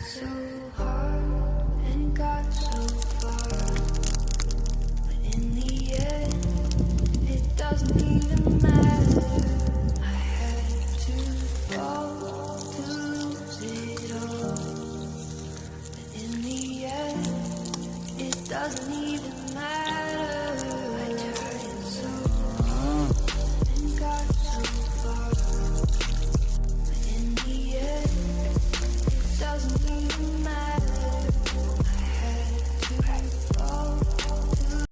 so hard and got so far, but in the end, it doesn't even matter. I had to fall to lose it all, but in the end, it doesn't even matter.